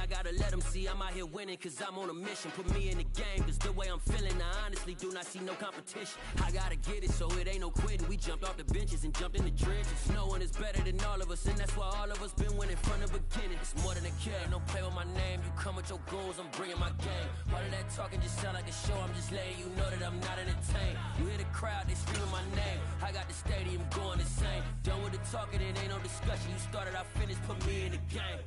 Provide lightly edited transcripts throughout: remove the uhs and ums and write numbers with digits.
I gotta let them see I'm out here winning, cause I'm on a mission. Put me in the game, cause the way I'm feeling, I honestly do not see no competition. I gotta get it, so it ain't no quitting. We jumped off the benches and jumped in the trenches. No one is better than all of us, and that's why all of us been winning from the beginning. It's more than a game, don't play with my name. You come with your goons, I'm bringing my game. All of that talking just sound like a show, I'm just letting you know that I'm not entertained. You hear the crowd, they screaming my name. I got the stadium going insane. Done with the talking, it ain't no discussion. You started, I finished, put me in the game.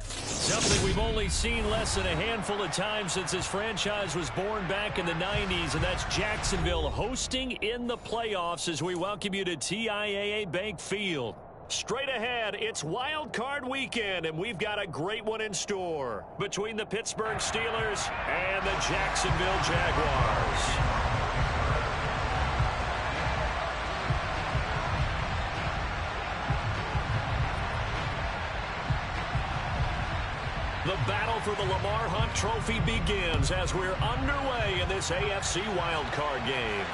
Something we've only seen less than a handful of times since this franchise was born back in the 90s, and that's Jacksonville hosting in the playoffs as we welcome you to TIAA Bank Field. Straight ahead, it's Wild Card Weekend, and we've got a great one in store between the Pittsburgh Steelers and the Jacksonville Jaguars. The battle for the Lamar Hunt Trophy begins as we're underway in this AFC wildcard game.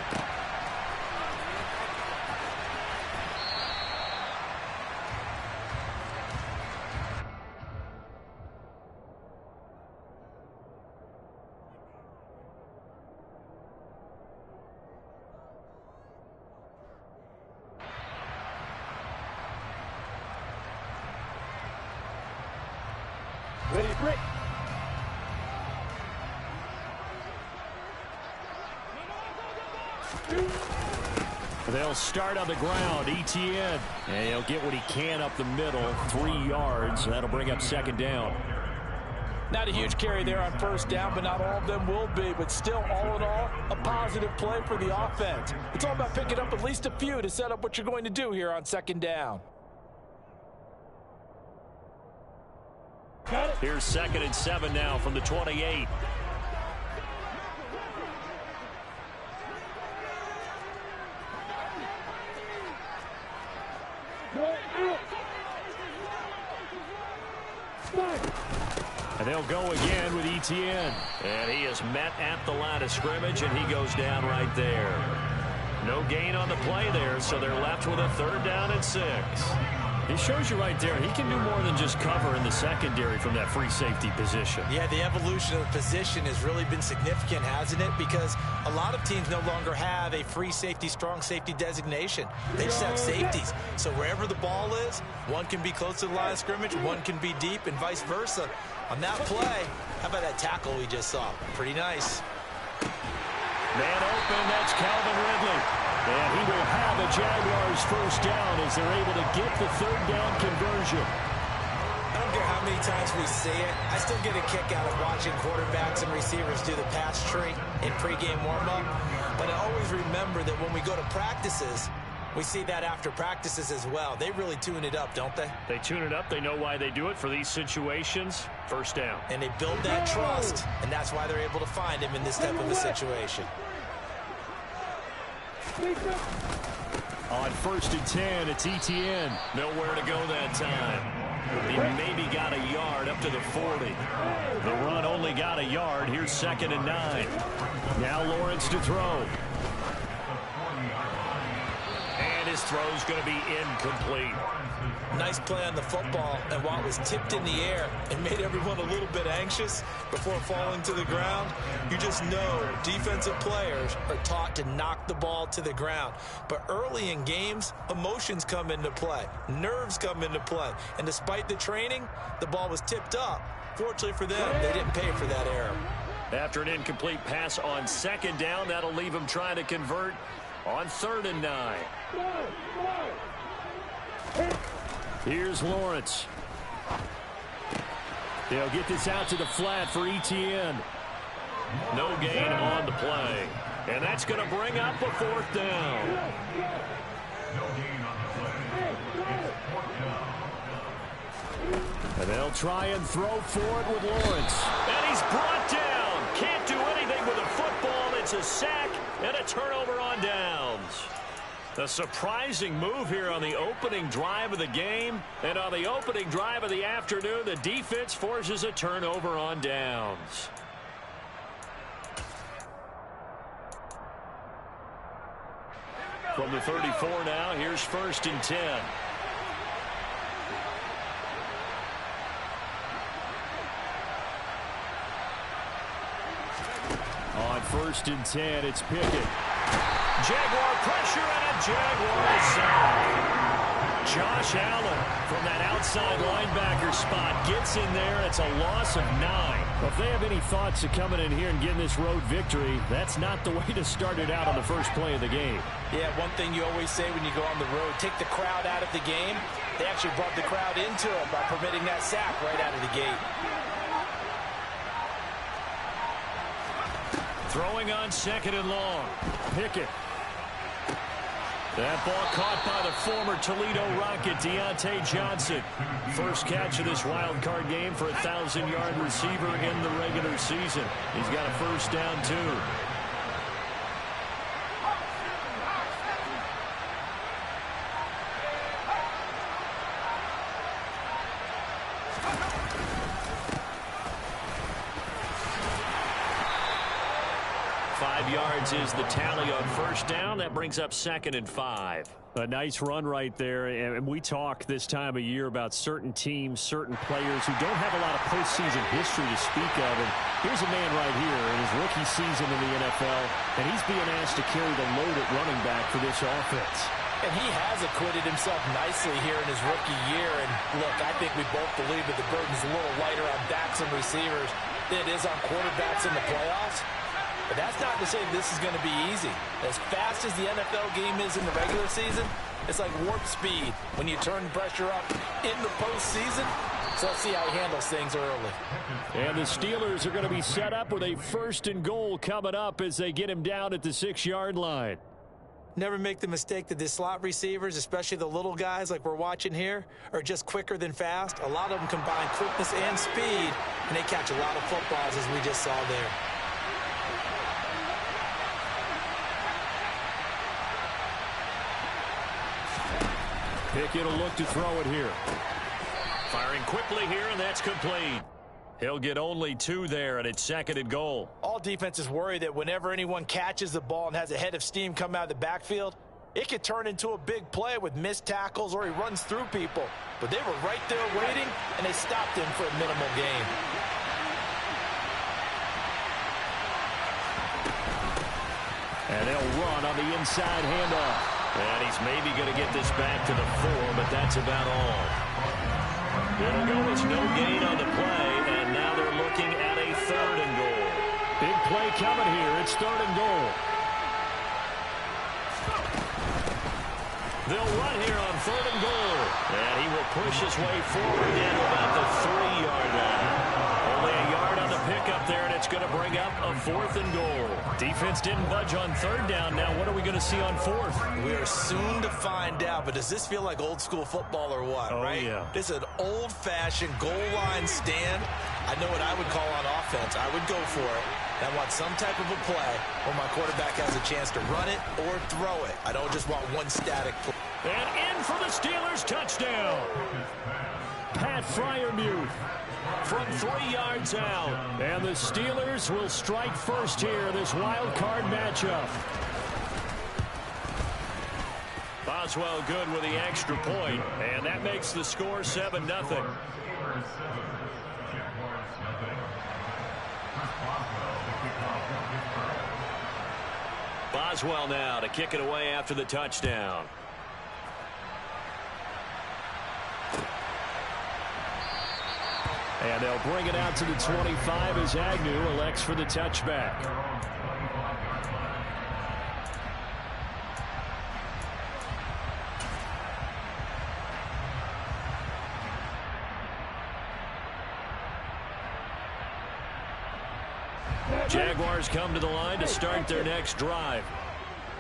Ready, break. They'll start on the ground. ETN. And he'll get what he can up the middle. 3 yards. That'll bring up second down. Not a huge carry there on first down, but not all of them will be. But still, all in all, a positive play for the offense. It's all about picking up at least a few to set up what you're going to do here on second down. Here's 2nd and 7 now from the 28. And they'll go again with ETN. And he is met at the line of scrimmage, and he goes down right there. No gain on the play there, so they're left with a 3rd down and 6. He shows you right there, he can do more than just cover in the secondary from that free safety position. Yeah, the evolution of the position has really been significant, hasn't it? Because a lot of teams no longer have a free safety, strong safety designation. They just have safeties. So wherever the ball is, one can be close to the line of scrimmage, one can be deep, and vice versa. On that play, how about that tackle we just saw? Pretty nice. Man open, that's Calvin Ridley. And he will have a Jaguars first down as they're able to get the 3rd down conversion. I don't care how many times we see it. I still get a kick out of watching quarterbacks and receivers do the pass tree in pregame warm-up. But I always remember that when we go to practices, we see that after practices as well. They really tune it up, don't they? They tune it up. They know why they do it for these situations. First down. And they build that trust, and that's why they're able to find him in this type of a situation. On 1st and 10, it's ETN. Nowhere to go that time. He maybe got a yard up to the 40. The run only got a yard. Here's 2nd and 9. Now Lawrence to throw. And his throw's going to be incomplete. Nice play on the football, and while it was tipped in the air and made everyone a little bit anxious before falling to the ground, you just know defensive players are taught to knock the ball to the ground. But early in games, emotions come into play. Nerves come into play. And despite the training, the ball was tipped up. Fortunately for them, they didn't pay for that error. After an incomplete pass on 2nd down, that'll leave him trying to convert on 3rd and 9. Here's Lawrence. They'll get this out to the flat for ETN. No gain on the play. And that's going to bring up a 4th down. And they'll try and throw for it with Lawrence. And he's brought down. Can't do anything with a football. It's a sack and a turnover on downs. A surprising move here on the opening drive of the game. And on the opening drive of the afternoon, the defense forces a turnover on downs. From the 34 now, here's 1st and 10. 1st and 10. It's Pickett. Jaguar pressure and a Jaguar sack. Josh Allen from that outside linebacker spot gets in there. It's a loss of 9. Well, if they have any thoughts of coming in here and getting this road victory, that's not the way to start it out on the first play of the game. Yeah, one thing you always say when you go on the road, take the crowd out of the game. They actually brought the crowd into it by permitting that sack right out of the gate. Throwing on 2nd and long. Pickett. That ball caught by the former Toledo Rocket, Deontay Johnson. First catch of this wild card game for a 1,000-yard receiver in the regular season. He's got a first down, too. Yards is the tally on first down. That brings up 2nd and 5. A nice run right there. And we talk this time of year about certain teams, certain players who don't have a lot of postseason history to speak of. And here's a man right here in his rookie season in the NFL, and he's being asked to carry the load at running back for this offense. And he has acquitted himself nicely here in his rookie year. And look, I think we both believe that the burden's a little lighter on backs and receivers than it is on quarterbacks in the playoffs. But that's not to say this is going to be easy. As fast as the NFL game is in the regular season, it's like warp speed when you turn pressure up in the postseason. So let's see how he handles things early. And the Steelers are going to be set up with a 1st and goal coming up as they get him down at the 6-yard line. Never make the mistake that the slot receivers, especially the little guys like we're watching here, are just quicker than fast. A lot of them combine quickness and speed, and they catch a lot of footballs as we just saw there. Pickett will look to throw it here. Firing quickly here, and that's complete. He'll get only 2 there, and it's 2nd and goal. All defenses worry that whenever anyone catches the ball and has a head of steam come out of the backfield, it could turn into a big play with missed tackles or he runs through people. But they were right there waiting, and they stopped him for a minimal gain. And they'll run on the inside handoff. And he's maybe going to get this back to the 4, but that's about all. It'll go as no gain on the play, and now they're looking at a 3rd and goal. Big play coming here. It's 3rd and goal. They'll run here on 3rd and goal. And he will push his way forward down about the 3-yard line. Only a yard on the pickup there, and it's going to bring up a 4th and goal. Defense didn't budge on 3rd down. Now what are we going to see on 4th? We are soon to find out, but does this feel like old school football or what, right? Yeah. This is an old-fashioned goal line stand. I know what I would call on offense. I would go for it. I want some type of a play where my quarterback has a chance to run it or throw it. I don't just want one static play. And in for the Steelers, touchdown. Pat Freiermuth from 3 yards out. And the Steelers will strike first here, this wild card matchup. Boswell good with the extra point, and that makes the score 7-0. Boswell now to kick it away after the touchdown. And they'll bring it out to the 25 as Agnew elects for the touchback. Jaguars come to the line to start their next drive.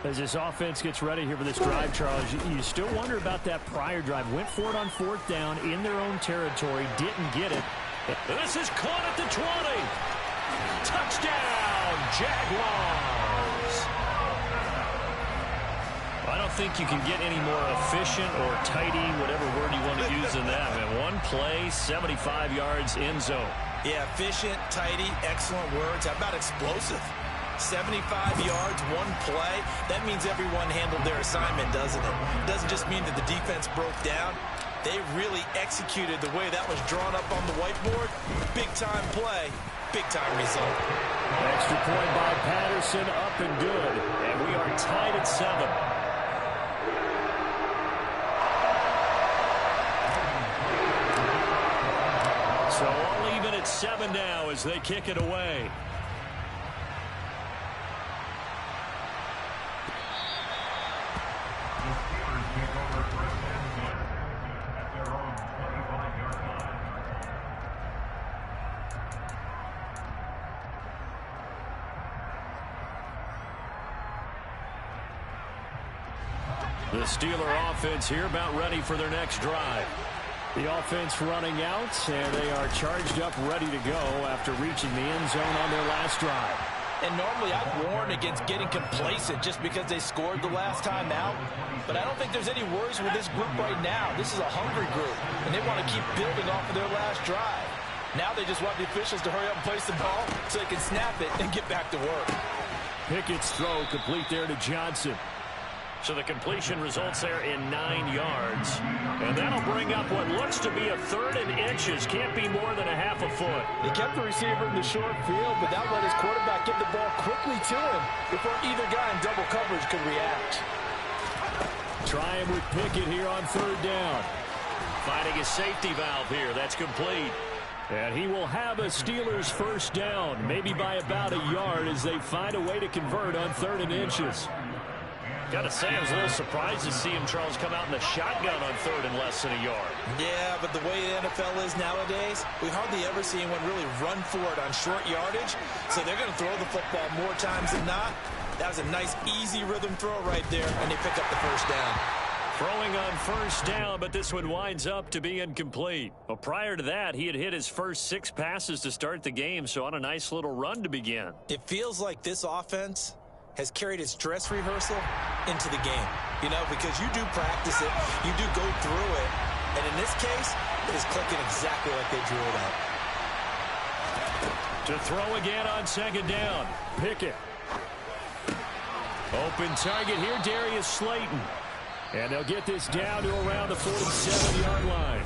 As this offense gets ready here for this drive, Charles, you still wonder about that prior drive. Went for it on 4th down in their own territory, didn't get it. This is caught at the 20. Touchdown, Jaguars. I don't think you can get any more efficient or tidy, whatever word you want to use in that. Man, one play, 75 yards, end zone. Yeah, efficient, tidy, excellent words. How about explosive? 75 yards, one play. That means everyone handled their assignment, doesn't it? It doesn't just mean that the defense broke down. They really executed the way that was drawn up on the whiteboard. Big-time play, big-time result. Extra point by Patterson, up and good. And we are tied at 7. So all even at 7 now as they kick it away. The Steeler offense here about ready for their next drive. The offense running out, and they are charged up, ready to go after reaching the end zone on their last drive. And normally I'd warn against getting complacent just because they scored the last time out. But I don't think there's any worries with this group right now. This is a hungry group, and they want to keep building off of their last drive. Now they just want the officials to hurry up and place the ball so they can snap it and get back to work. Pickett's throw complete there to Johnson. So the completion results there in 9 yards. And that'll bring up what looks to be a 3rd and inches. Can't be more than a half a foot. He kept the receiver in the short field, but that let his quarterback get the ball quickly to him before either guy in double coverage could react. Trying with Pickett here on 3rd down. Finding a safety valve here. That's complete. And he will have a Steelers 1st down, maybe by about a yard as they find a way to convert on 3rd and inches. Got to say, I was a little surprised to see him, Charles, come out in the shotgun on 3rd and less than a yard. Yeah, but the way the NFL is nowadays, we hardly ever see anyone really run for it on short yardage. So they're going to throw the football more times than not. That was a nice, easy rhythm throw right there, and they pick up the 1st down. Throwing on 1st down, but this one winds up to be incomplete. Well, prior to that, he had hit his first 6 passes to start the game, so on a nice little run to begin. It feels like this offense has carried its dress rehearsal into the game. You know, because you do practice it, you do go through it, and in this case, it is clicking exactly like they drew it up. To throw again on 2nd down, Pickett. Open target here, Darius Slayton. And they'll get this down to around the 47-yard line.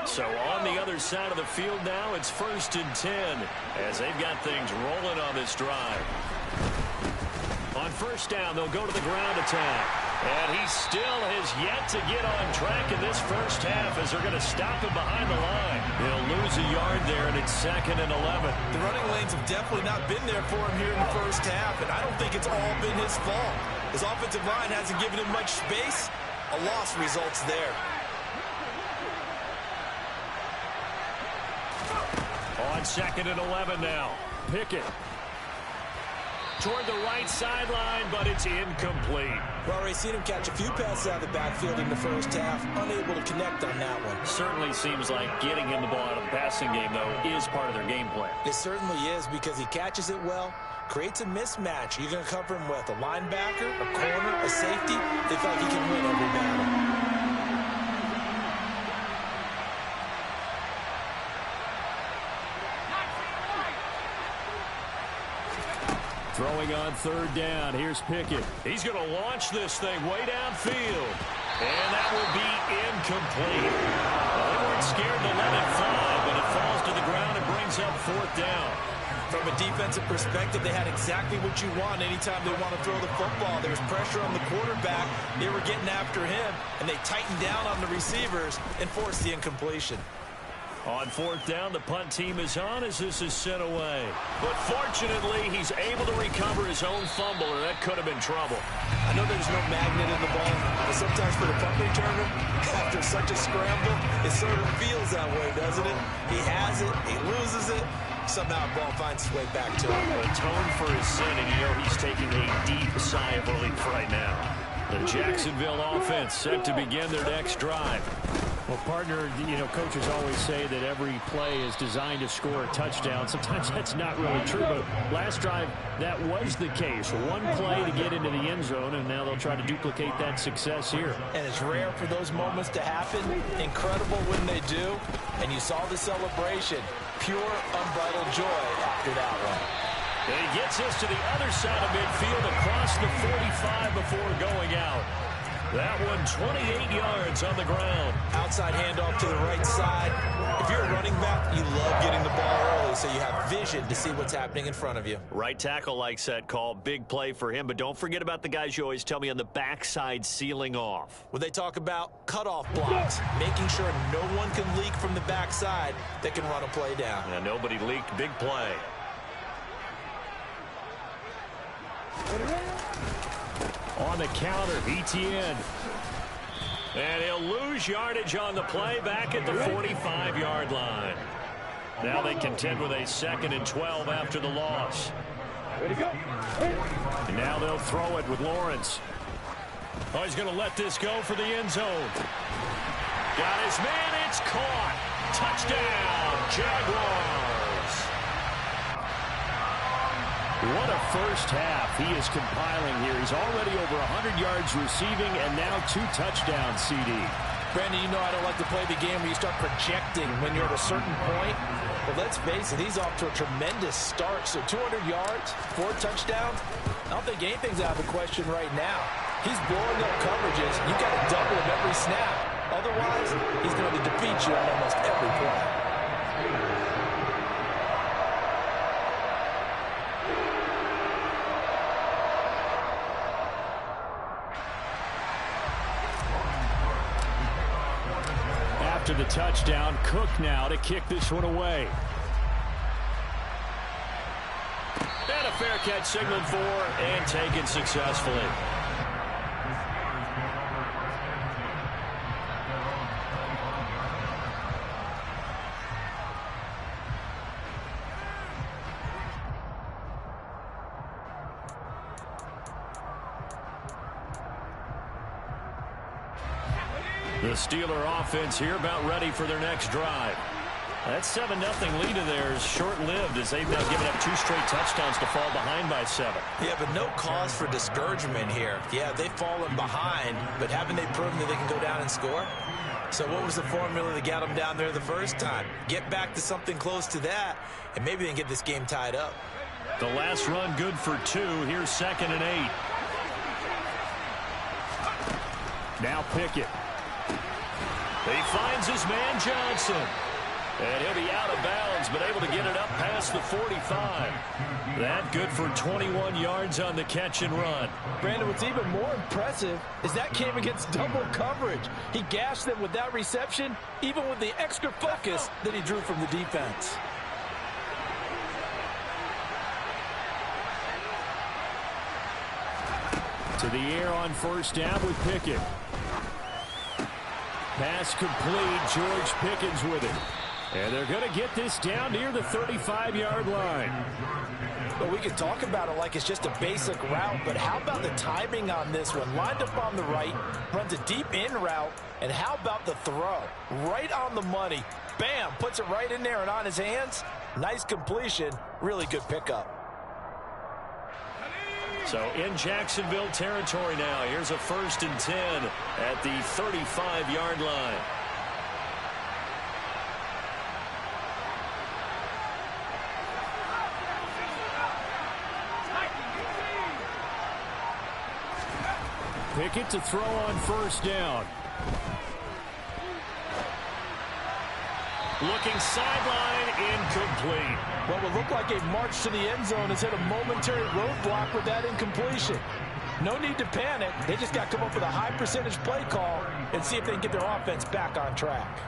So on the other side of the field now, it's 1st and 10 as they've got things rolling on this drive. On 1st down, they'll go to the ground attack. And he still has yet to get on track in this 1st half as they're going to stop him behind the line. He'll lose a yard there, and it's 2nd and 11. The running lanes have definitely not been there for him here in the 1st half, and I don't think it's all been his fault. His offensive line hasn't given him much space. A loss results there. On 2nd and 11 now. Pickett toward the right sideline, but it's incomplete. Well, already seen him catch a few passes out of the backfield in the 1st half. Unable to connect on that one. Certainly seems like getting him the ball out of the passing game, though, is part of their game plan. It certainly is because he catches it well, creates a mismatch. You're going to cover him with a linebacker, a corner, a safety. They feel like he can win every battle. Throwing on 3rd down. Here's Pickett. He's going to launch this thing way downfield. And that will be incomplete. Well, they weren't scared to let it fly, but it falls to the ground and brings up 4th down. From a defensive perspective, they had exactly what you want anytime they want to throw the football. There was pressure on the quarterback. They were getting after him, and they tightened down on the receivers and forced the incompletion. On 4th down, the punt team is on as this is sent away. But fortunately, he's able to recover his own fumble, or that could have been trouble. I know there's no magnet in the ball, but sometimes for the punt returner, after such a scramble, it sort of feels that way, doesn't it? He has it, he loses it, somehow the ball finds its way back to him. Atone for his sin, and you know he's taking a deep sigh of relief right now. The Jacksonville offense set to begin their next drive. Well, partner, coaches always say that every play is designed to score a touchdown. Sometimes that's not really true, but last drive, that was the case. One play to get into the end zone, and now they'll try to duplicate that success here. And it's rare for those moments to happen. Incredible when they do. And you saw the celebration. Pure, unbridled joy after that one. And he gets us to the other side of midfield across the 45 before going out. That one 28 yards on the ground. Outside handoff to the right side. If you're a running back, you love getting the ball early so you have vision to see what's happening in front of you. Right tackle likes that call. Big play for him. But don't forget about the guys you always tell me on the backside sealing off. When they talk about cutoff blocks, making sure no one can leak from the backside that can run a play down. Yeah, nobody leaked. Big play. On the counter, Etienne. And he'll lose yardage on the play back at the 45-yard line. Now they contend with a 2nd and 12 after the loss. And now they'll throw it with Lawrence. Oh, he's going to let this go for the end zone. Got his man, it's caught. Touchdown, Jaguars. What a first half he is compiling here. He's already over 100 yards receiving and now 2 touchdowns, CD. Brandon, you know I don't like to play the game where you start projecting when you're at a certain point. But let's face it, he's off to a tremendous start. So 200 yards, 4 touchdowns. I don't think anything's out of the question right now. He's blowing up coverages. You got to double him every snap. Otherwise, he's going to defeat you on almost every play. After the touchdown, Cook now to kick this one away. And a fair catch signaled for and taken successfully. The Steeler offense here about ready for their next drive. That 7-0 lead of theirs short-lived as they've now given up 2 straight touchdowns to fall behind by 7. Yeah, but no cause for discouragement here. Yeah, they've fallen behind, but haven't they proven that they can go down and score? So what was the formula that got them down there the first time? Get back to something close to that, and maybe they can get this game tied up. The last run good for 2. Here's 2nd and 8. Now Pickett. He finds his man Johnson. And he'll be out of bounds, but able to get it up past the 45. That good for 21 yards on the catch and run. Brandon, what's even more impressive is that came against double coverage. He gashed them with that reception, even with the extra focus that he drew from the defense. To the air on first down with Pickett. Pass complete. George Pickens with it. And they're going to get this down near the 35-yard line. Well, we can talk about it like it's just a basic route, but how about the timing on this one? Lined up on the right, runs a deep in route, and how about the throw? Right on the money. Bam! Puts it right in there and on his hands. Nice completion. Really good pickup. So in Jacksonville territory now. Here's a 1st and 10 at the 35-yard line. Pickett to throw on first down. Looking sideline, incomplete. What would look like a march to the end zone has hit a momentary roadblock with that incompletion. No need to panic. They just got to come up with a high percentage play call and see if they can get their offense back on track.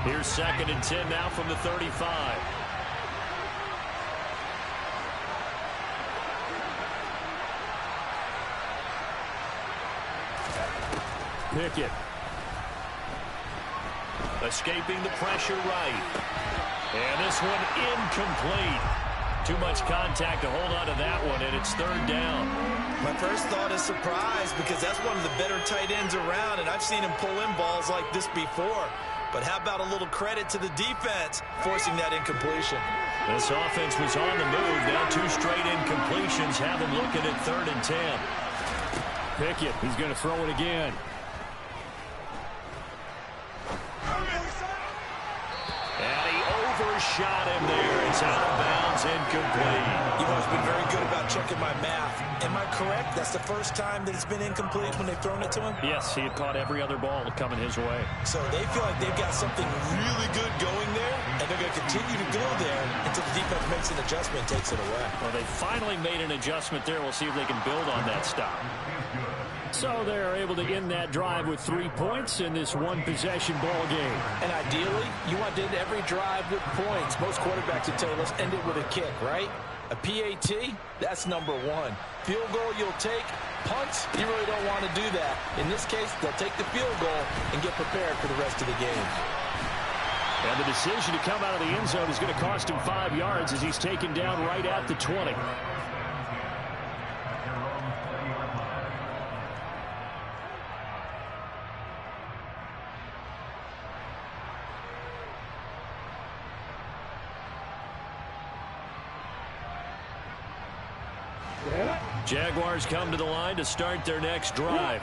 Here's 2nd and 10 now from the 35. Pickett. Escaping the pressure right. And this one incomplete. Too much contact to hold on to that one, and it's third down. My first thought is surprise because that's one of the better tight ends around, and I've seen him pull in balls like this before. But how about a little credit to the defense forcing that incompletion? This offense was on the move. Now 2 straight incompletions have them looking at 3rd and 10. Pickett, he's going to throw it again. And he overshot him there. It's out of bounds, incomplete. You've always been very good about checking my math. Am I correct? That's the first time that it's been incomplete when they've thrown it to him? Yes, he had caught every other ball coming his way. So they feel like they've got something really good going there, and they're going to continue to go there until the defense makes an adjustment and takes it away. Well, they finally made an adjustment there. We'll see if they can build on that stop. So they're able to end that drive with 3 points in this one-possession ball game. And ideally, you want to end every drive with points. Most quarterbacks would tell you, let's end it with a kick, right? A PAT, that's number 1. Field goal you'll take. Punts, you really don't want to do that. In this case, they'll take the field goal and get prepared for the rest of the game. And the decision to come out of the end zone is going to cost him 5 yards as he's taken down right at the 20. Jaguars come to the line to start their next drive.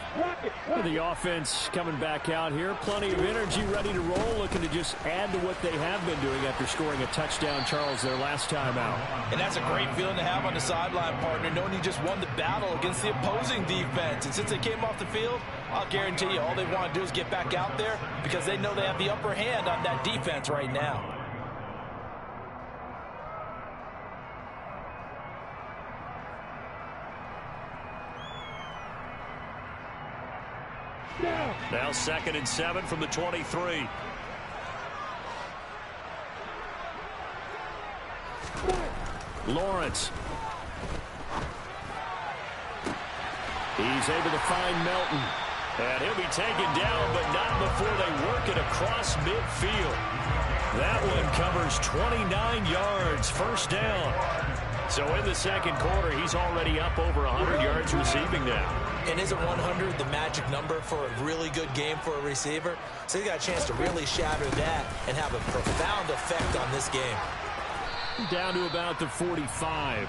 The offense coming back out here. Plenty of energy, ready to roll, looking to just add to what they have been doing after scoring a touchdown, Charles, their last time out. And that's a great feeling to have on the sideline, partner, knowing you just won the battle against the opposing defense. And since they came off the field, I'll guarantee you all they want to do is get back out there because they know they have the upper hand on that defense right now. Now 2nd and 7 from the 23. Lawrence. He's able to find Melton. And he'll be taken down, but not before they work it across midfield. That one covers 29 yards. First down. So in the second quarter, he's already up over 100 yards receiving now. And isn't 100 the magic number for a really good game for a receiver? So he got a chance to really shatter that and have a profound effect on this game. Down to about the 45.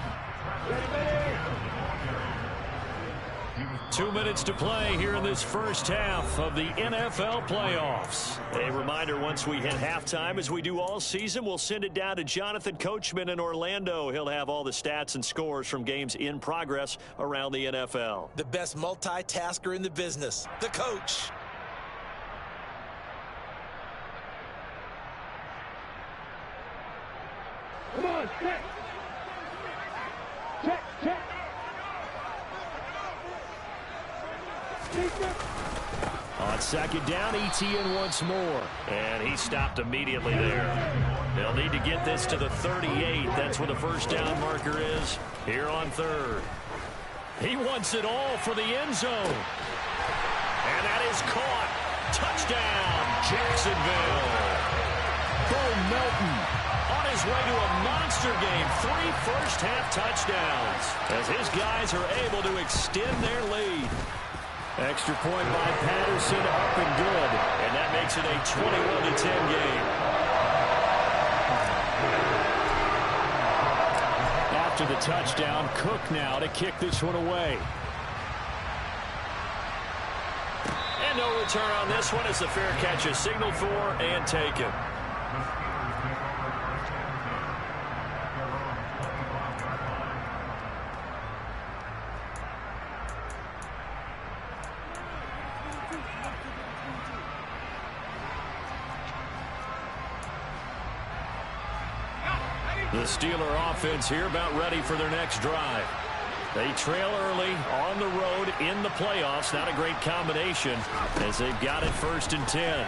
2 minutes to play here in this first half of the NFL playoffs. A reminder, once we hit halftime, as we do all season, we'll send it down to Jonathan Coachman in Orlando. He'll have all the stats and scores from games in progress around the NFL. The best multitasker in the business, the coach. Come on, check. Check, check. On second down, ETN once more. And he stopped immediately there. They'll need to get this to the 38. That's where the first down marker is here on 3rd. He wants it all for the end zone. And that is caught. Touchdown, Jacksonville. Bo Melton on his way to a monster game. 3 first-half touchdowns as his guys are able to extend their lead. Extra point by Patterson, up and good. And that makes it a 21-10 game. After the touchdown, Cook now to kick this one away. And no return on this one as the fair catch is signaled for and taken. The Steeler offense here about ready for their next drive. They trail early on the road in the playoffs. Not a great combination as they've got it 1st and 10.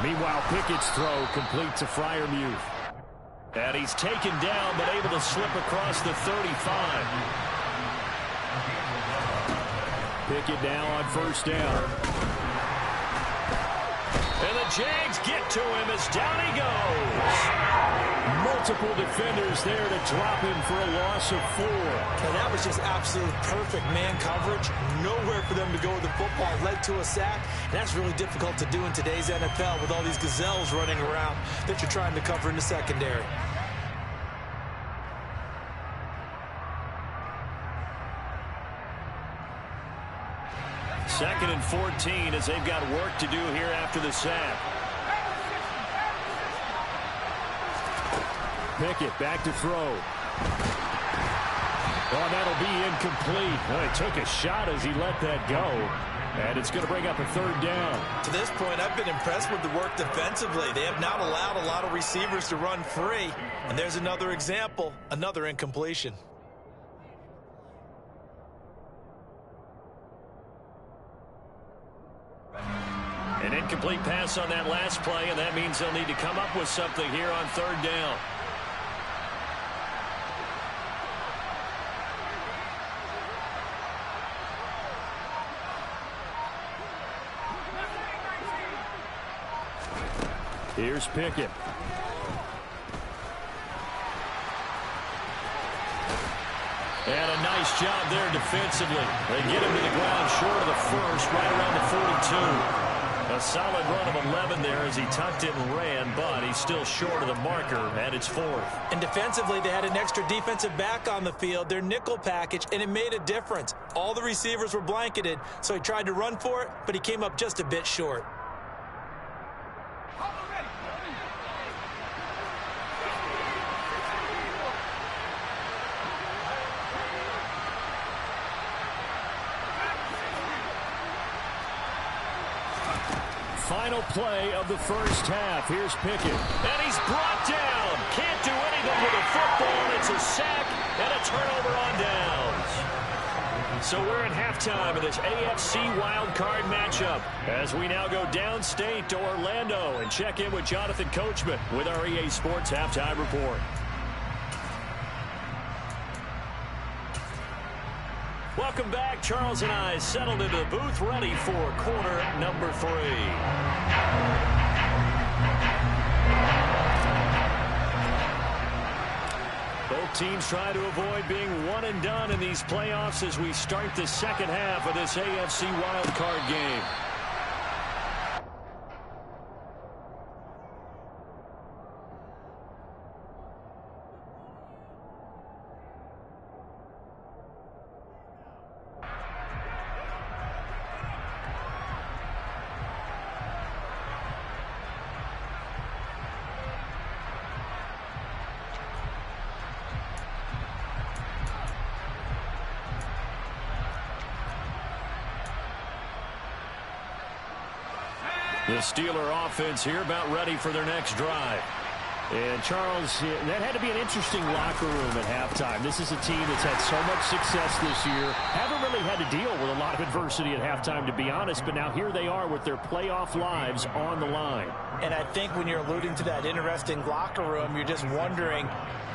Meanwhile, Pickett's throw complete to Freiermuth. And he's taken down but able to slip across the 35. Pickett now on 1st down. And the Jags get to him as down he goes. Multiple defenders there to drop him for a loss of 4. And that was just absolute perfect man coverage. Nowhere for them to go with the football. Led to a sack. And that's really difficult to do in today's NFL with all these gazelles running around that you're trying to cover in the secondary. Second and 14 as they've got work to do here after the sack. Pickett back to throw. Oh, that'll be incomplete. Well, he took a shot as he let that go. And it's going to bring up a 3rd down. To this point, I've been impressed with the work defensively. They have not allowed a lot of receivers to run free. And there's another example, another incompletion. An incomplete pass on that last play, and that means they'll need to come up with something here on 3rd down. Here's Pickett. And a nice job there defensively. They get him to the ground short of the first, right around the 42. A solid run of 11 there as he tucked it and ran, but he's still short of the marker, and it's 4th. And defensively, they had an extra defensive back on the field, their nickel package, and it made a difference. All the receivers were blanketed, so he tried to run for it, but he came up just a bit short. Final play of the first half. Here's Pickett. And he's brought down. Can't do anything with a football. It's a sack and a turnover on downs. So we're at halftime of this AFC wildcard matchup as we now go downstate to Orlando and check in with Jonathan Coachman with our EA Sports Halftime Report. Welcome back. Charles and I settled into the booth, ready for quarter number 3. Both teams try to avoid being one and done in these playoffs as we start the second half of this AFC wildcard game. The Steeler offense here about ready for their next drive. And, Charles, that had to be an interesting locker room at halftime. This is a team that's had so much success this year. Haven't really had to deal with a lot of adversity at halftime, to be honest. But now here they are with their playoff lives on the line. And I think when you're alluding to that interesting locker room, you're just wondering,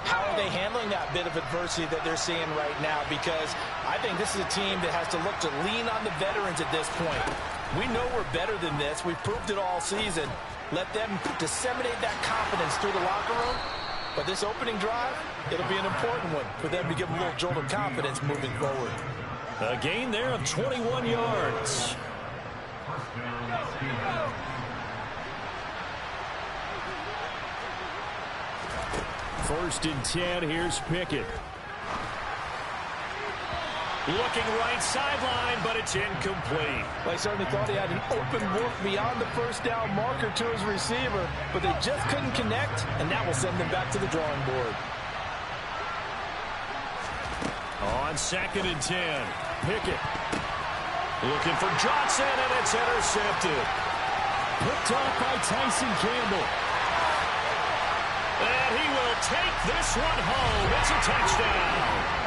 how are they handling that bit of adversity that they're seeing right now? Because I think this is a team that has to look to lean on the veterans at this point. We know we're better than this. We've proved it all season. Let them disseminate that confidence through the locker room. But this opening drive, it'll be an important one for them to give them a little jolt of confidence moving forward. A gain there of 21 yards. First and 10, here's Pickett. Looking right sideline, but it's incomplete. Well, I certainly thought he had an open look beyond the first down marker to his receiver, but they just couldn't connect, and that will send them back to the drawing board. On 2nd and 10, Pickett. Looking for Johnson, and it's intercepted. Picked off by Tyson Campbell. And he will take this one home. It's a touchdown.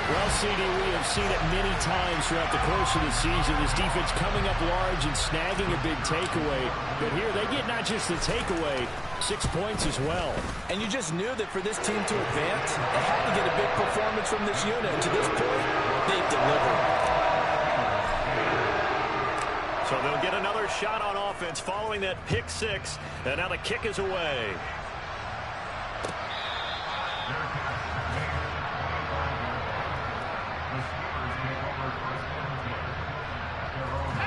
Well, CD, we have seen it many times throughout the course of the season. This defense coming up large and snagging a big takeaway. But here they get not just the takeaway, 6 points as well. And you just knew that for this team to advance, they had to get a big performance from this unit. And to this point, they've delivered. So they'll get another shot on offense following that pick six. And now the kick is away.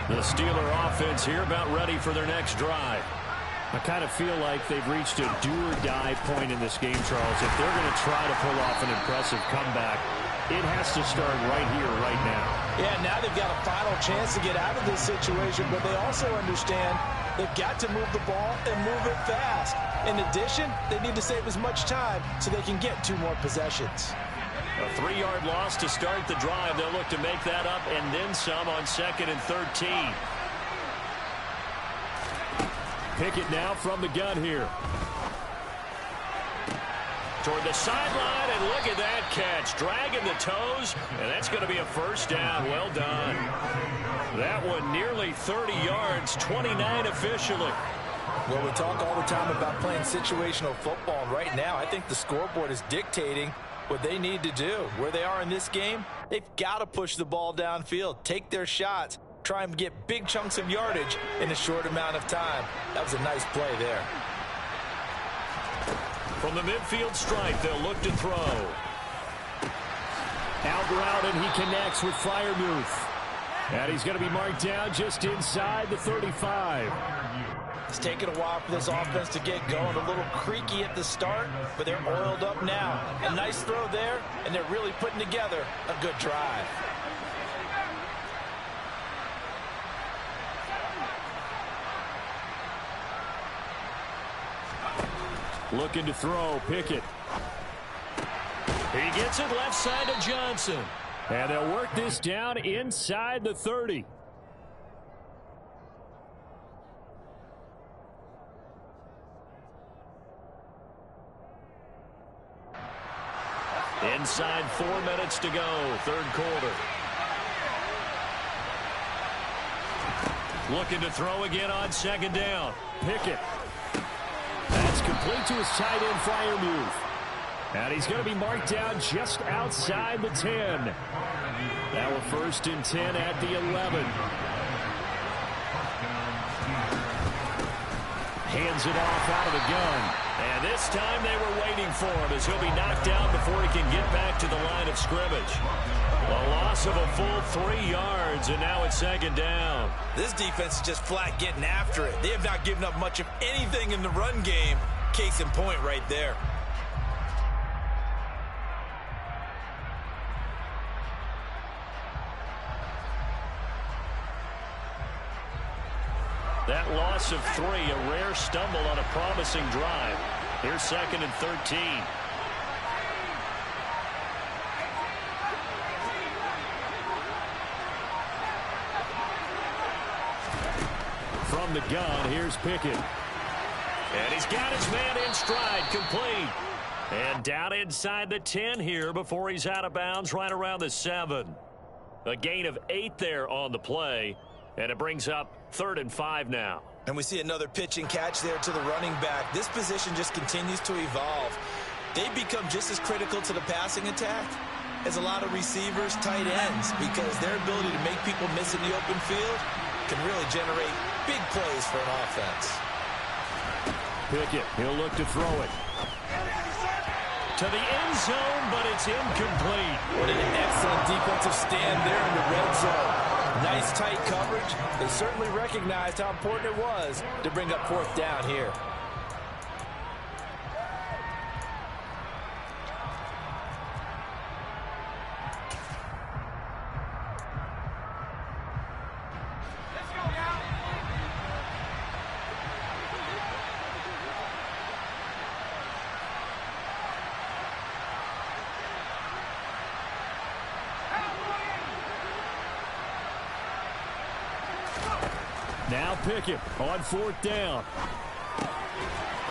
The Steeler offense here about ready for their next drive. I kind of feel like they've reached a do-or-die point in this game, Charles. If they're going to try to pull off an impressive comeback, it has to start right here, right now. Yeah, now they've got a final chance to get out of this situation, but they also understand they've got to move the ball and move it fast. In addition, they need to save as much time so they can get 2 more possessions. A 3-yard loss to start the drive. They'll look to make that up and then some on 2nd and 13. Pickett now from the gun here. Toward the sideline, and look at that catch. Dragging the toes, and that's going to be a first down. Well done. That one nearly 30 yards, 29 officially. Well, we talk all the time about playing situational football, and right now I think the scoreboard is dictating what they need to do. Where they are in this game, they've got to push the ball downfield, take their shots, try and get big chunks of yardage in a short amount of time. That was a nice play there. From the midfield stripe, they'll look to throw. Out route, and he connects with Freiermuth. And he's going to be marked down just inside the 35. It's taken a while for this offense to get going. A little creaky at the start, but they're oiled up now. A nice throw there, and they're really putting together a good drive. Looking to throw, Pickett. He gets it left side to Johnson. And they'll work this down inside the 30. Inside 4 minutes to go, 3rd quarter. Looking to throw again on 2nd down. Pickett. That's complete to his tight end, Freiermuth. And he's going to be marked down just outside the 10. Now a 1st and 10 at the 11. Hands it off out of the gun. And this time they were waiting for him as he'll be knocked down before he can get back to the line of scrimmage. A loss of a full 3 yards, and now it's 2nd down. This defense is just flat getting after it. They have not given up much of anything in the run game. Case in point right there. That loss of 3, a rare stumble on a promising drive. Here's 2nd and 13. From the gun, here's Pickett. And he's got his man in stride, complete. And down inside the 10 here before he's out of bounds right around the 7. A gain of 8 there on the play. And it brings up 3rd and 5 now. And we see another pitch and catch there to the running back. This position just continues to evolve. They become just as critical to the passing attack as a lot of receivers, tight ends, because their ability to make people miss in the open field can really generate big plays for an offense. Pickett, he'll look to throw it. To the end zone, but it's incomplete. What an excellent defensive stand there in the red zone. Nice tight coverage. They certainly recognized how important it was to bring up 4th down here. Now Pickett on 4th down.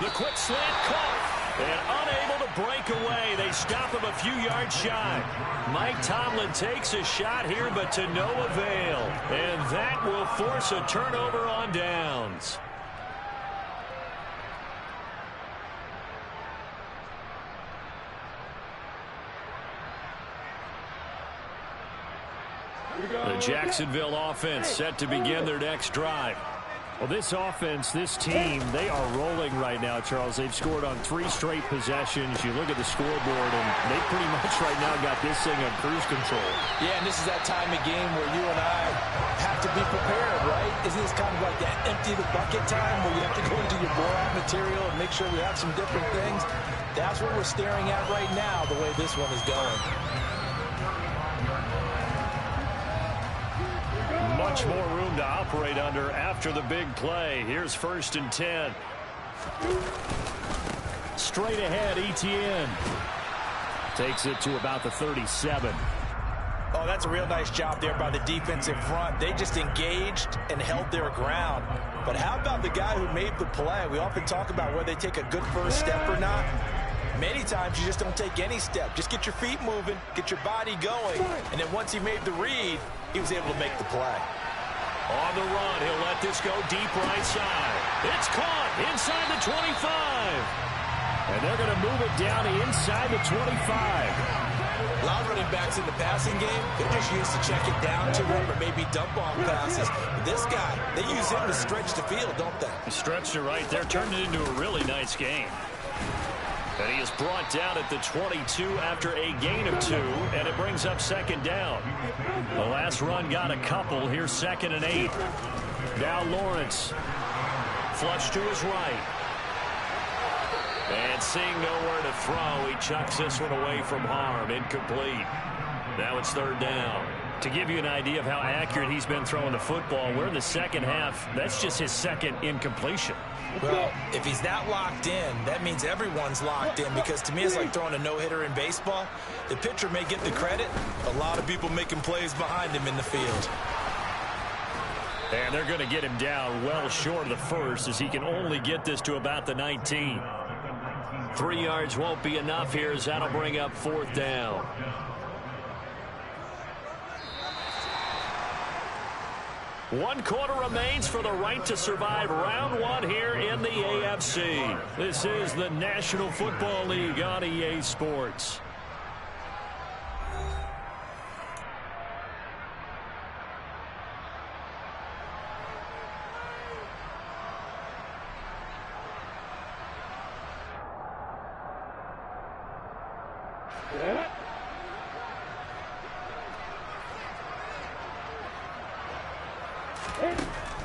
The quick slant caught. And unable to break away. They stop him a few yards shy. Mike Tomlin takes a shot here, but to no avail. And that will force a turnover on downs. The The Jacksonville offense set to begin their next drive. Well, this offense, this team, they are rolling right now, Charles. They've scored on 3 straight possessions. You look at the scoreboard, and they pretty much right now got this thing on cruise control. Yeah, and this is that time of game where you and I have to be prepared, right? Isn't this kind of like that empty the bucket time where you have to go into your blowout material and make sure we have some different things? That's what we're staring at right now, the way this one is going. Much more room to operate under after the big play. Here's 1st and 10. Straight ahead, Etienne. Takes it to about the 37. Oh, that's a real nice job there by the defensive front. They just engaged and held their ground. But how about the guy who made the play? We often talk about whether they take a good first step or not. Many times you just don't take any step. Just get your feet moving, get your body going, and then once he made the read, he was able to make the play. On the run, he'll let this go deep right side. It's caught inside the 25. And they're going to move it down inside the 25. A lot of running backs in the passing game, they're just used to check it down to him or maybe dump off passes. But this guy, they use him to stretch the field, don't they? Stretched it right there, turned it into a really nice game. And he is brought down at the 22 after a gain of 2, and it brings up 2nd down. The last run got a couple. Here's 2nd and 8. Now Lawrence. Flush to his right. And seeing nowhere to throw, he chucks this one away from harm. Incomplete. Now it's 3rd down. To give you an idea of how accurate he's been throwing the football, we're in the second half. That's just his 2nd incompletion. Well, if he's not locked in, that means everyone's locked in, because to me it's like throwing a no-hitter in baseball. The pitcher may get the credit, a lot of people making plays behind him in the field. And they're going to get him down well short of the 1st, as he can only get this to about the 19. 3 yards won't be enough here, as that'll bring up 4th down. One quarter remains for the right to survive round 1 here in the AFC. This is the National Football League on EA Sports.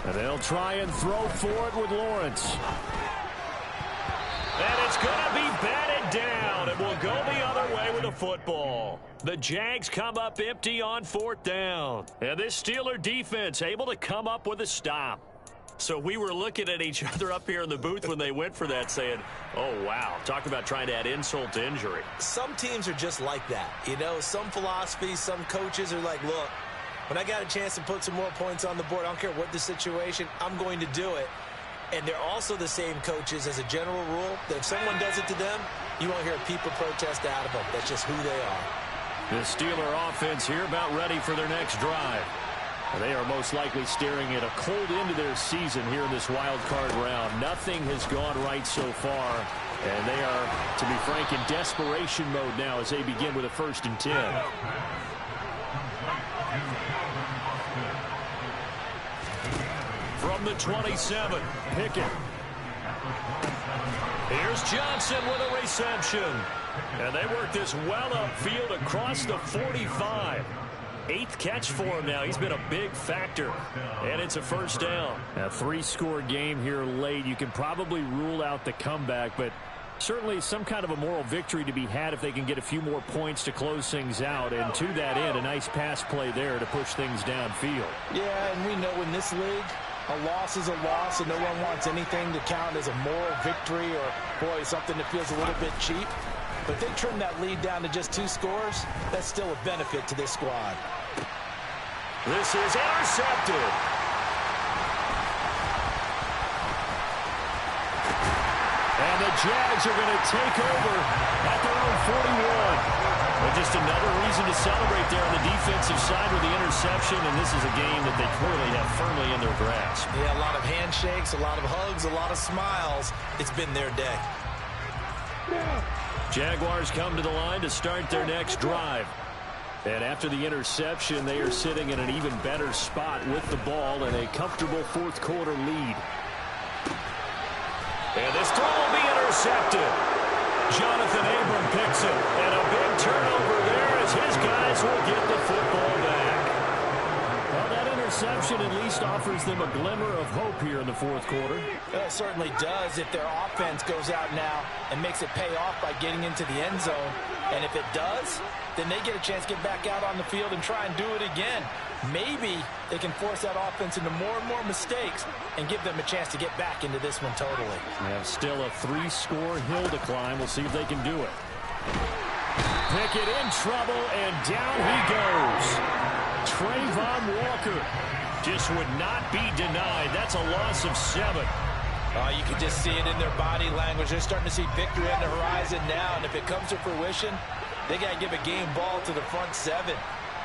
And they'll try and throw for it with Lawrence. And it's going to be batted down. It will go the other way with the football. The Jags come up empty on 4th down. And this Steeler defense able to come up with a stop. So we were looking at each other up here in the booth when they went for that, saying, oh, wow, talk about trying to add insult to injury. Some teams are just like that. You know, some philosophies, some coaches are like, look, when I got a chance to put some more points on the board, I don't care what the situation, I'm going to do it. And they're also the same coaches as a general rule that if someone does it to them, you won't hear a peep of protest out of them. That's just who they are. The Steeler offense here about ready for their next drive. They are most likely staring at a cold end to their season here in this wild card round. Nothing has gone right so far, and they are, to be frank, in desperation mode now as they begin with a 1st and 10. From the 27, Pickett. Here's Johnson with a reception. And they work this well upfield across the 45. 8th catch for him now. He's been a big factor. And it's a 1st down. A 3-score game here late. You can probably rule out the comeback, but certainly some kind of a moral victory to be had if they can get a few more points to close things out. And to that end, a nice pass play there to push things downfield. Yeah, and we know in this league, a loss is a loss, and no one wants anything to count as a moral victory or, boy, something that feels a little bit cheap. But they trim that lead down to just 2 scores. That's still a benefit to this squad. This is intercepted. And the Jags are going to take over at their own 41. But just another reason to celebrate there on the defensive side with the interception, and this is a game that they clearly have firmly in their grasp. Yeah, a lot of handshakes, a lot of hugs, a lot of smiles. It's been their day. Jaguars come to the line to start their next drive. And after the interception, they are sitting in an even better spot with the ball and a comfortable fourth quarter lead. And this throw will be intercepted. Jonathan Abram picks it. And a big turnover there as his guys will get the football back. Well, that interception at least offers them a glimmer of hope here in the fourth quarter. Well, it certainly does if their offense goes out now and makes it pay off by getting into the end zone. And if it does, then they get a chance to get back out on the field and try and do it again. Maybe they can force that offense into more and more mistakes and give them a chance to get back into this one totally. They have still a 3-score hill to climb. We'll see if they can do it. Pickett in trouble, and down he goes. Trayvon Walker just would not be denied. That's a loss of 7. You can just see it in their body language. They're starting to see victory on the horizon now, and if it comes to fruition, they got to give a game ball to the front 7.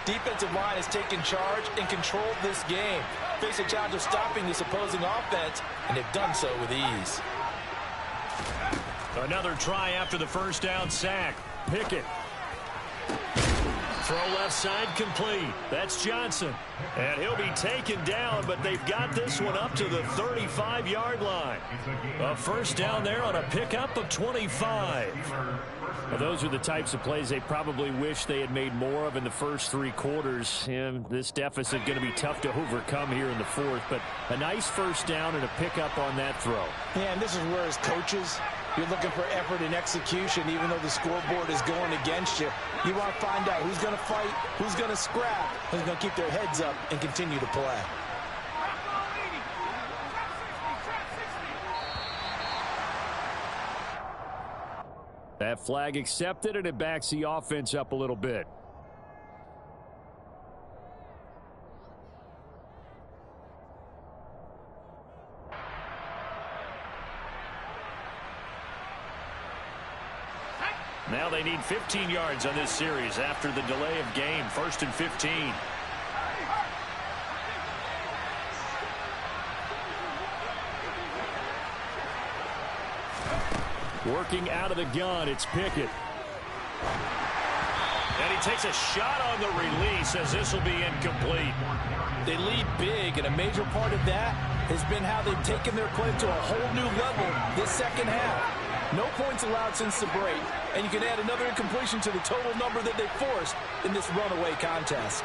Defensive line has taken charge and controlled this game. Face a challenge of stopping this opposing offense, and they've done so with ease. Another try after the first down sack. Pickett. Throw left side complete. That's Johnson. And he'll be taken down, but they've got this one up to the 35-yard line. A first down there on a pickup of 25. Well, those are the types of plays they probably wish they had made more of in the first 3 quarters. And this deficit going to be tough to overcome here in the fourth. But a nice first down and a pickup on that throw. Yeah, and this is where as coaches, you're looking for effort and execution, even though the scoreboard is going against you. You want to find out who's going to fight, who's going to scrap, who's going to keep their heads up and continue to play. That flag accepted, and it backs the offense up a little bit. Now they need 15 yards on this series after the delay of game. 1st and 15. Working out of the gun, it's Pickett. And he takes a shot on the release as this will be incomplete. They lead big, and a major part of that has been how they've taken their play to a whole new level this second half. No points allowed since the break, and you can add another incompletion to the total number that they forced in this runaway contest.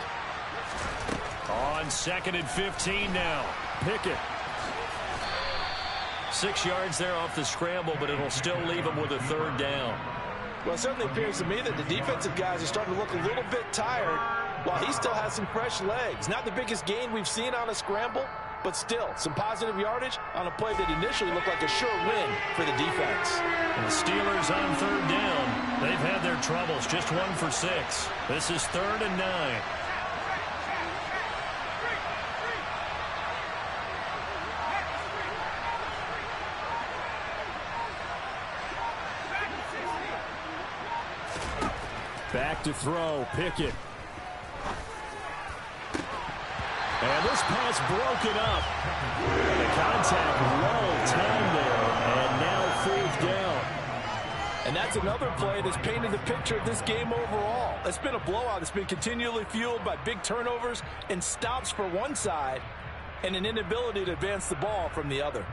On 2nd and 15 now. Pickett. 6 yards there off the scramble, but it'll still leave him with a 3rd down. Well, it certainly appears to me that the defensive guys are starting to look a little bit tired while he still has some fresh legs. Not the biggest gain we've seen on a scramble, but still some positive yardage on a play that initially looked like a sure win for the defense. And the Steelers on 3rd down. They've had their troubles, just 1 for 6. This is 3rd and 9. Back to throw, Pickett. And this pass broken up. And the contact well timed there, and now 4th down. And that's another play that's painted the picture of this game overall. It's been a blowout. It's been continually fueled by big turnovers and stops for one side and an inability to advance the ball from the other.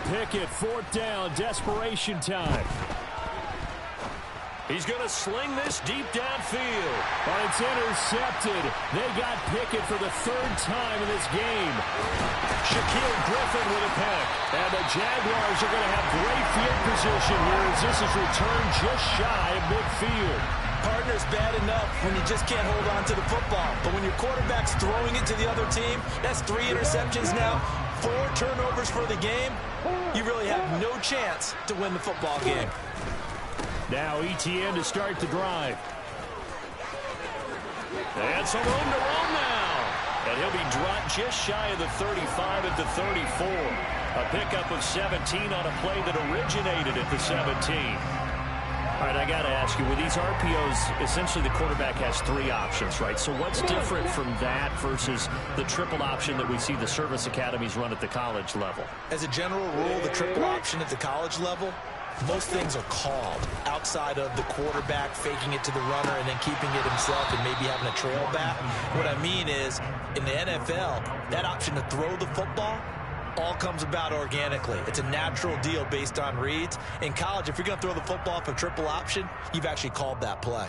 Pickett, 4th down, desperation time. He's going to sling this deep downfield. But it's intercepted. They got Pickett for the 3rd time in this game. Shaquille Griffin with a pick. And the Jaguars are going to have great field position here as this is returned just shy of midfield. Partner's bad enough when you just can't hold on to the football. But when your quarterback's throwing it to the other team, that's 3 interceptions now, 4 turnovers for the game. You really have no chance to win the football game. Now ETN to start the drive. And some room to roll now. And he'll be dropped just shy of the 35 at the 34. A pickup of 17 on a play that originated at the 17. All right, I got to ask you, with these RPOs, essentially the quarterback has 3 options, right? So what's different from that versus the triple option that we see the service academies run at the college level? As a general rule, the triple option at the college level, most things are called outside of the quarterback faking it to the runner and then keeping it himself and maybe having a trail back. What I mean is, in the NFL, that option to throw the football all comes about organically. It's a natural deal based on reads. In college, if you're going to throw the football for triple option, you've actually called that play.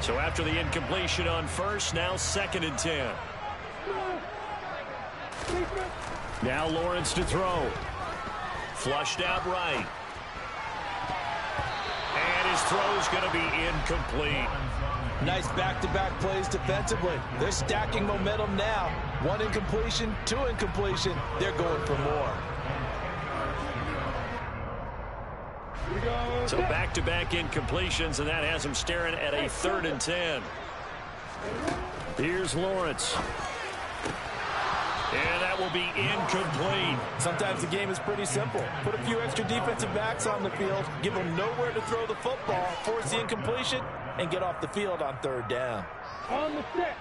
So after the incompletion on first, now 2nd and 10. Now Lawrence to throw. Flushed out right. And his throw's going to be incomplete. Nice back-to-back plays defensively. They're stacking momentum now. 1 incompletion, 2 incompletion. They're going for more. So back-to-back incompletions, and that has him staring at a 3rd and 10. Here's Lawrence. And that will be incomplete. Sometimes the game is pretty simple. Put a few extra defensive backs on the field, give them nowhere to throw the football, force the incompletion, and get off the field on 3rd down. On the set.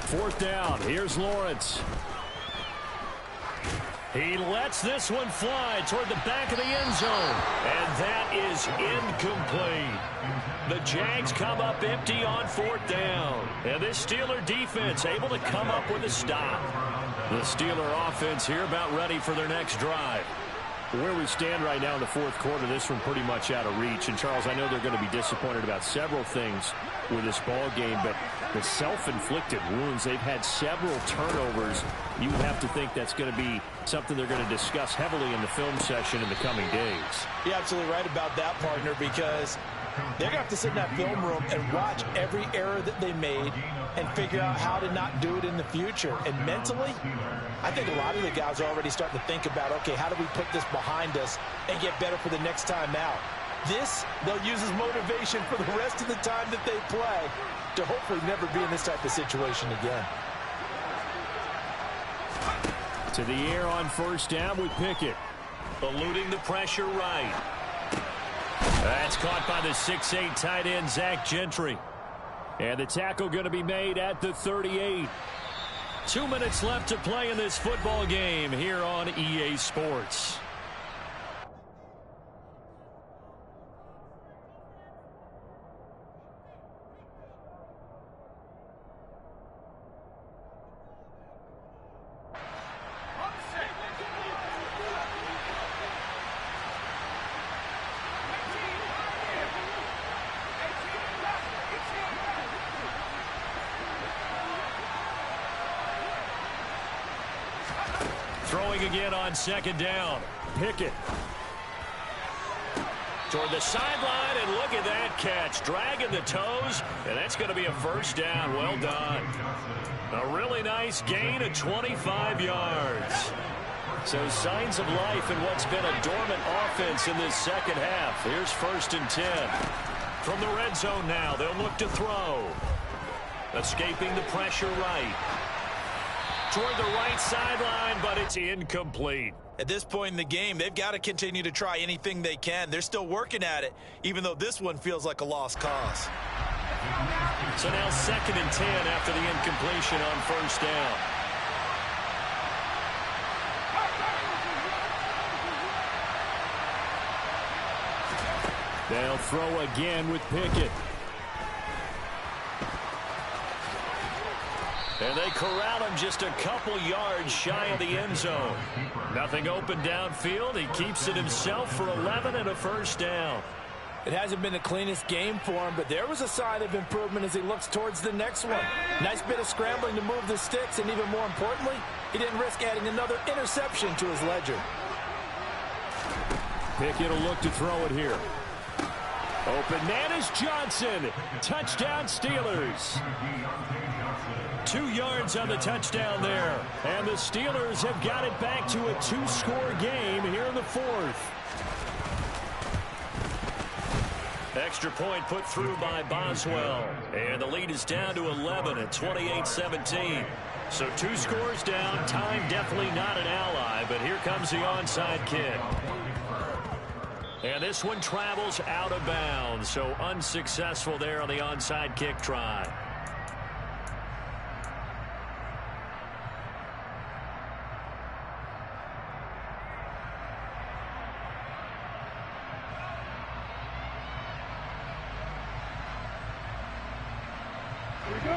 Fourth down. Here's Lawrence. He lets this one fly toward the back of the end zone. And that is incomplete. The Jags come up empty on 4th down. And this Steeler defense able to come up with a stop. The Steeler offense here about ready for their next drive. Where we stand right now in the 4th quarter, this one pretty much out of reach. And, Charles, I know they're going to be disappointed about several things with this ball game, but the self-inflicted wounds, they've had several turnovers. You have to think that's going to be something they're going to discuss heavily in the film session in the coming days. You're absolutely right about that, partner, because they're going to have to sit in that film room and watch every error that they made and figure out how to not do it in the future. And mentally, I think a lot of the guys are already starting to think about, okay, how do we put this behind us and get better for the next time out? This, they'll use as motivation for the rest of the time that they play to hopefully never be in this type of situation again. To the air on 1st down with Pickett. Eluding the pressure right. That's caught by the 6'8" tight end, Zach Gentry. And the tackle going to be made at the 38. 2 minutes left to play in this football game here on EA Sports. Throwing again on 2nd down. Pickett. Toward the sideline, and look at that catch. Dragging the toes, and that's going to be a 1st down. Well done. A really nice gain of 25 yards. So signs of life in what's been a dormant offense in this 2nd half. Here's 1st and 10. From the red zone now, they'll look to throw. Escaping the pressure right. Toward the right sideline, but it's incomplete. At this point in the game, they've got to continue to try anything they can. They're still working at it, even though this one feels like a lost cause. So now 2nd and 10 after the incompletion on 1st down. They'll throw again with Pickett. And they corral him just a couple yards shy of the end zone. Nothing open downfield. He keeps it himself for 11 and a 1st down. It hasn't been the cleanest game for him, but there was a sign of improvement as he looks towards the next one. Nice bit of scrambling to move the sticks, and even more importantly, he didn't risk adding another interception to his ledger. Pickett will look to throw it here. Open man is Johnson. Touchdown Steelers. 2 yards on the touchdown there. And the Steelers have got it back to a 2-score game here in the 4th. Extra point put through by Boswell. And the lead is down to 11 at 28-17. So 2 scores down. Time definitely not an ally, but here comes the onside kick. And this one travels out of bounds, so unsuccessful there on the onside kick try. Here we go.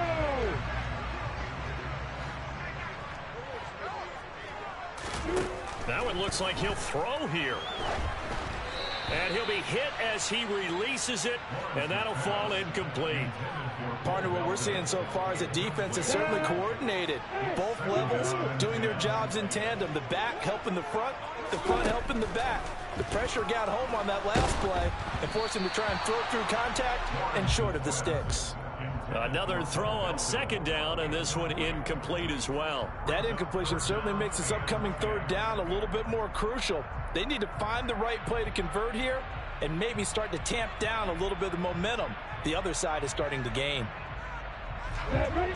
That one looks like he'll throw here. And he'll be hit as he releases it, and that'll fall incomplete. Partner, what we're seeing so far is the defense is certainly coordinated. Both levels doing their jobs in tandem. The back helping the front helping the back. The pressure got home on that last play and forced him to try and throw through contact and short of the sticks. Another throw on second down, and this one incomplete as well. That incompletion certainly makes this upcoming third down a little bit more crucial. They need to find the right play to convert here and maybe start to tamp down a little bit of the momentum the other side is starting to gain.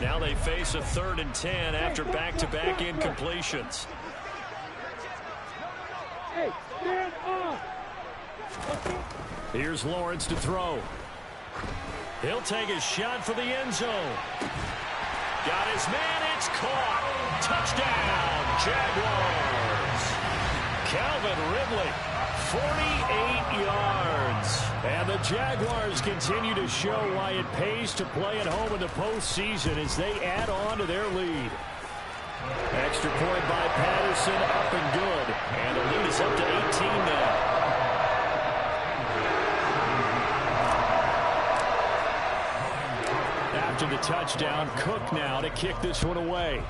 Now they face a 3rd and 10 after back-to-back incompletions. Hey, stand up. Here's Lawrence to throw. He'll take a shot for the end zone. Got his man, it's caught. Touchdown, Jaguars. Calvin Ridley, 48 yards. And the Jaguars continue to show why it pays to play at home in the postseason as they add on to their lead. Extra point by Patterson, up and good. And the lead is up to 18 now. After the touchdown, Cook now to kick this one away.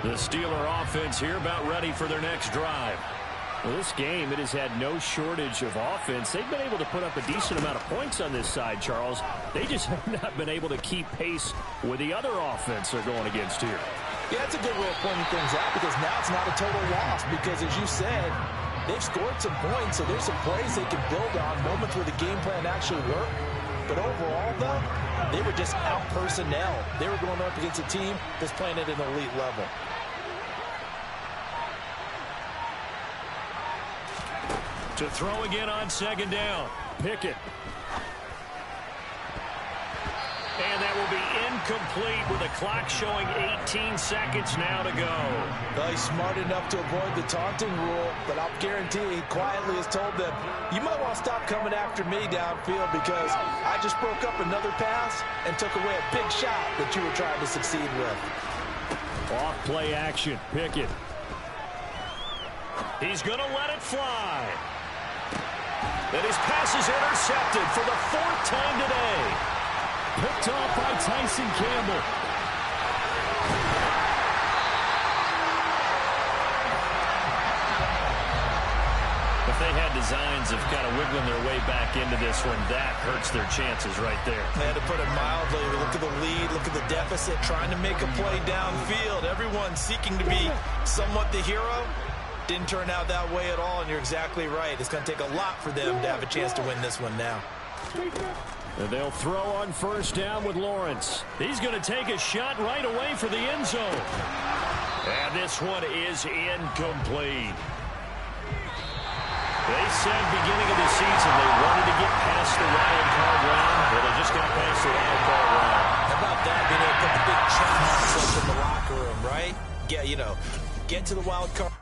The Steeler offense here about ready for their next drive. Well, this game, it has had no shortage of offense. They've been able to put up a decent amount of points on this side, Charles. They just have not been able to keep pace with the other offense they're going against here. Yeah, that's a good way of pointing things out because now it's not a total loss because, as you said, they've scored some points, so there's some plays they can build on, moments where the game plan actually worked. But overall, though, they were just out personnel. They were going up against a team that's playing at an elite level. To throw again on second down. Pickett. And that will be incomplete with the clock showing 18 seconds now to go. Well, he's smart enough to avoid the taunting rule, but I'll guarantee he quietly has told them, you might want to stop coming after me downfield because I just broke up another pass and took away a big shot that you were trying to succeed with. Off play action. Pickett. He's going to let it fly. And his pass is intercepted for the 4th time today. Picked off by Tyson Campbell. If they had designs of kind of wiggling their way back into this one, that hurts their chances right there. They had to put it mildly. Look at the lead, look at the deficit, trying to make a play downfield. Everyone seeking to be somewhat the hero. Didn't turn out that way at all, and you're exactly right. It's going to take a lot for them to have a chance to win this one now. And they'll throw on first down with Lawrence. He's going to take a shot right away for the end zone. And this one is incomplete. They said beginning of the season they wanted to get past the wild card round. Well, they just got past the wild card round. How about that? Being able to put the big chunk from the locker room, right? Yeah, get to the wild card.